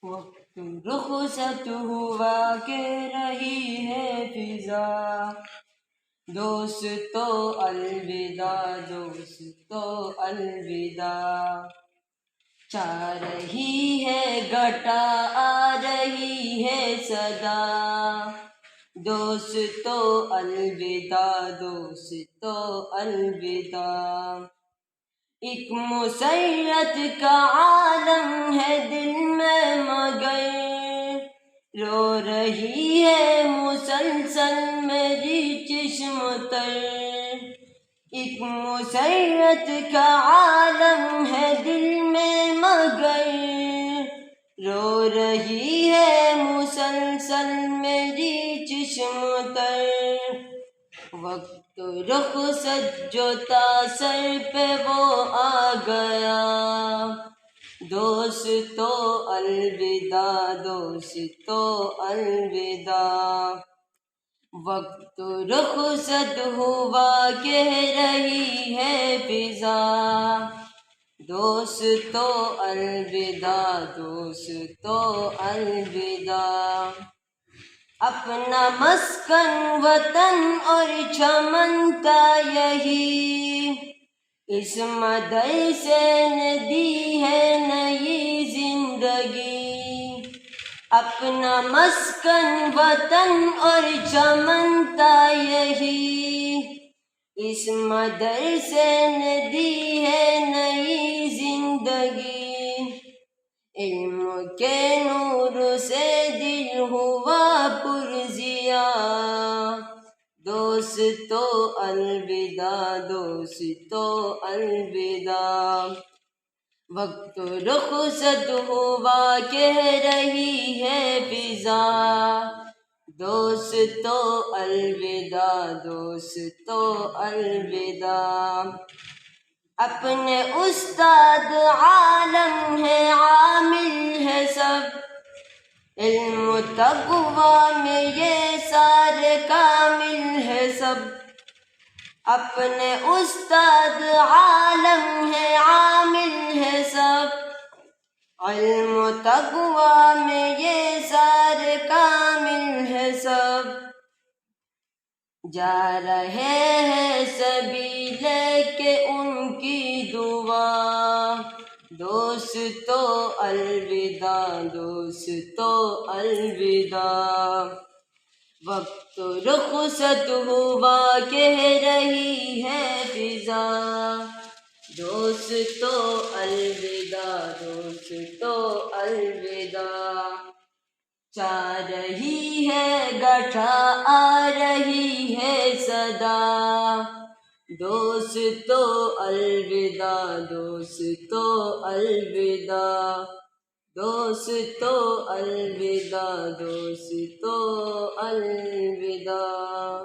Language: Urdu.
وقت رخصت ہوا کہ رہی ہے فضا، دوستو الوداع، دوستو الوداع، چاہ رہی ہے گھٹا آ رہی ہے صدا، دوستو الوداع، دوستو الوداع، ایک مسرت کا عالم ہے دل میں مگر، رو رہی ہے مسلسل میری چشم تر، ایک مسرت کا عالم ہے دل میں مگر، رو رہی ہے مسلسل میری چشم تر، وقت رخصت جو تھا سر پہ وہ آ گیا، دوستو الوداع، دوستو الوداع، وقت رخصت ہوا کہہ رہی ہے فضا، دوستو الوداع، دوستو الوداع، اپنا مسکن وطن اور چمن تھا یہی، اس مدرسے نے دی ہے نئی زندگی، اپنا مسکن وطن اور چمن تھا یہی، اس مدرسے نے دی ہے نئی زندگی، علم کے نور سے دل ہوا پرضیا، دوستو الوداع، دوستو الوداع، وقت رخصت ہوا کہہ رہی ہے فضا، دوستو الوداع، دوستو الوداع، اپنے استاد عالم ہے عامل ہے سب، علم و تقویٰ میں یہ سارے کامل ہے سب، اپنے استاد عالم ہے عامل ہے سب، علم و تقویٰ میں یہ سارے کامل ہے سب، جا رہے ہیں سبھی لے کے ان کی دعا، دوستو الوداع، دوستو الوداع، وقت رخصت ہوا کہہ رہی ہے فضا، دوستو الوداع، دوستو الوداع، چاہ رہی ہے گھٹا آ رہی ہے صدا، دوستو الوداع، دوستو الوداع، دوستو الوداع، دوستو الوداع۔